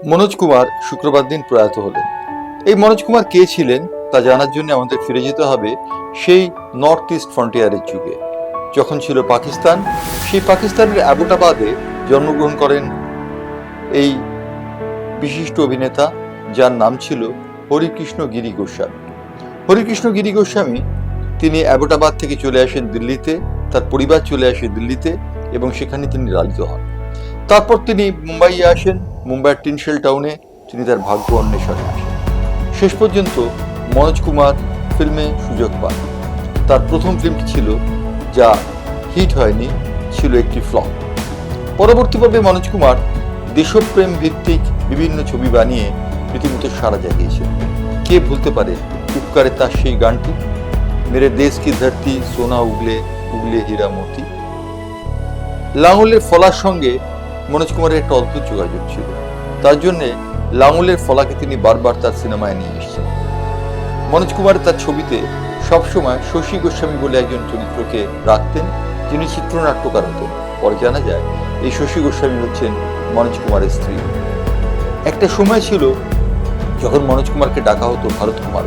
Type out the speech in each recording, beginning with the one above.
মনোজ কুমার শুক্রবার দিন প্রয়াত হলেন। এই মনোজ কুমার কে ছিলেন তা জানার জন্য আমাদের ফিরে যেতে হবে সেই নর্থ ইস্ট ফ্রন্টিয়ারের যুগে, যখন ছিল পাকিস্তান। সেই পাকিস্তানের অ্যাবোটাবাদে জন্মগ্রহণ করেন এই বিশিষ্ট অভিনেতা, যার নাম ছিল হরিকৃষ্ণ গিরি গোস্বামী। হরিকৃষ্ণ গিরি গোস্বামী তিনি অ্যাবোটাবাদ থেকে চলে আসেন দিল্লিতে, তার পরিবার চলে আসে দিল্লিতে এবং সেখানে তিনি লালিত হন। তারপর তিনি মুম্বাইয়ে আসেন। মুম্বাইয়ের টিনশেল টাউনে তিনি তার ভাগ্য অন্বেষণে আসেন। শেষ পর্যন্ত মনোজ কুমার ফিল্মে সুযোগ পান। তার প্রথম ফিল্মটি ছিল, যা হিট হয়নি, ছিল একটি ফ্লপ। পরবর্তীভাবে মনোজ কুমার দেশপ্রেম ভিত্তিক বিভিন্ন ছবি বানিয়ে রীতিমতো সাড়া জাগিয়েছেন। কে ভুলতে পারে উপকারে তার সেই গানটি, মেরে দেশ কি ধরতি সোনা উগলে উগলে হীরা মোতি। লাঙলের ফলার সঙ্গে মনোজ কুমারের একটা অদ্ভুত যোগাযোগ ছিল। তার জন্য লাঙলের ফলাকে তিনি বারবার তার সিনেমায় নিয়ে এসেছেন। মনোজ কুমার তার ছবিতে সবসময় শশী গোস্বামী বলে একজন চরিত্রকে রাখতেন, যিনি চিত্রনাট্যকার হতেন। পরে জানা যায় এই শশী গোস্বামী হচ্ছেন মনোজ কুমারের স্ত্রী। একটা সময় ছিল যখন মনোজ কুমারকে ডাকা হতো ভারত কুমার।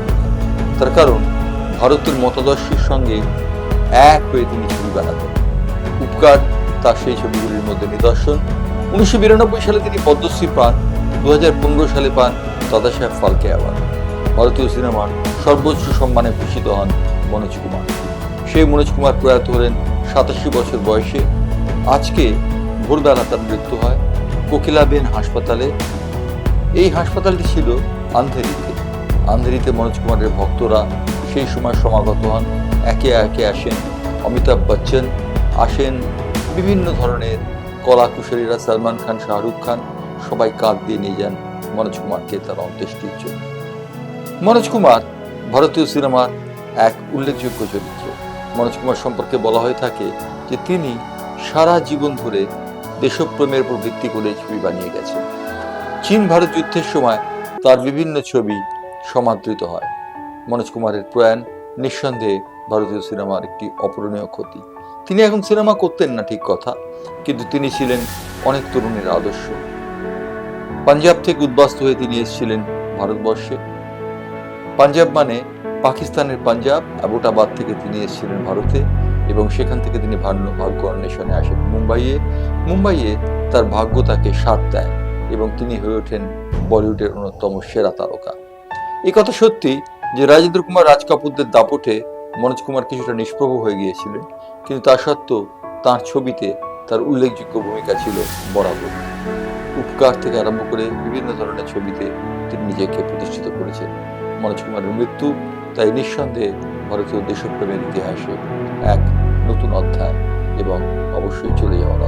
তার কারণ ভারতের মতাদর্শের সঙ্গে এক হয়ে তিনি ছবি বানাতেন। উপকার তার সেই ছবিগুলির মধ্যে নিদর্শন। 1992 সালে তিনি পদ্মশ্রী পান, 2015 সালে পান দাদা সাহেব ফালকে অ্যাওয়ার্ড। ভারতীয় সিনেমার সর্বোচ্চ সম্মানে ভূষিত হন মনোজ কুমার। সেই মনোজ কুমার প্রয়াত হলেন 87 বছর বয়সে। আজকে ভোরবেলা তার মৃত্যু হয় কোকিলাবেন হাসপাতালে। এই হাসপাতালটি ছিল আন্ধেরিতে। আন্ধেরিতে মনোজ কুমারের ভক্তরা সেই সময় সমাগত হন, একে একে আসেন অমিতাভ বচ্চন, আসেন বিভিন্ন ধরনের কলাকুশলীরা, সলমান খান, শাহরুখ খান, সবাই কাঁধ দিয়ে নিয়ে যান মনোজ কুমারকে তার অন্ত্যেষ্টির জন্য। মনোজ কুমার ভারতীয় সিনেমার এক উল্লেখযোগ্য চরিত্র। মনোজ কুমার সম্পর্কে বলা হয়ে থাকে যে তিনি সারা জীবন ধরে দেশপ্রেমের উপর ভিত্তি করে ছবি বানিয়ে গেছেন। চীন ভারত যুদ্ধের সময় তার বিভিন্ন ছবি সমাদৃত হয়। মনোজ কুমারের প্রয়াণ নিঃসন্দেহে ভারতীয় সিনেমার একটি অপূরণীয় ক্ষতি। তিনি এখন সিনেমা করতেন না ঠিক কথা, কিন্তু তিনি ছিলেন অনেক তরুণের আদর্শ। পাঞ্জাব থেকে উদ্বাস্তু হয়ে তিনি এসেছিলেন ভারতবর্ষে। পাঞ্জাব মানে পাকিস্তানের পাঞ্জাব। অ্যাবোটাবাদ থেকে তিনি এসেছিলেন ভারতে এবং সেখান থেকে তিনি ভাগ্য অন্বেষণে আসেন মুম্বাইয়ে। মুম্বাইয়ে তার ভাগ্য তাকে সাথ দেয় এবং তিনি হয়ে ওঠেন বলিউডের অন্যতম সেরা তারকা। এই কথা সত্যি যে রাজেন্দ্র কুমার, রাজ কাপুরদের দাপটে মনোজ কুমার কিছুটা নিষ্প্রভ হয়ে গিয়েছিলেন, কিন্তু তা সত্ত্বেও তাঁর ছবিতে তার উল্লেখযোগ্য ভূমিকা ছিল বরাবর। উপকার থেকে আরম্ভ করে বিভিন্ন ধরনের ছবিতে তিনি নিজেকে প্রতিষ্ঠিত করেছেন। মনোজ কুমারের মৃত্যু তাই নিঃসন্দেহে ভারতীয় দেশপ্রেমের ইতিহাসে এক নতুন অধ্যায় এবং অবশ্যই চলে যাওয়ার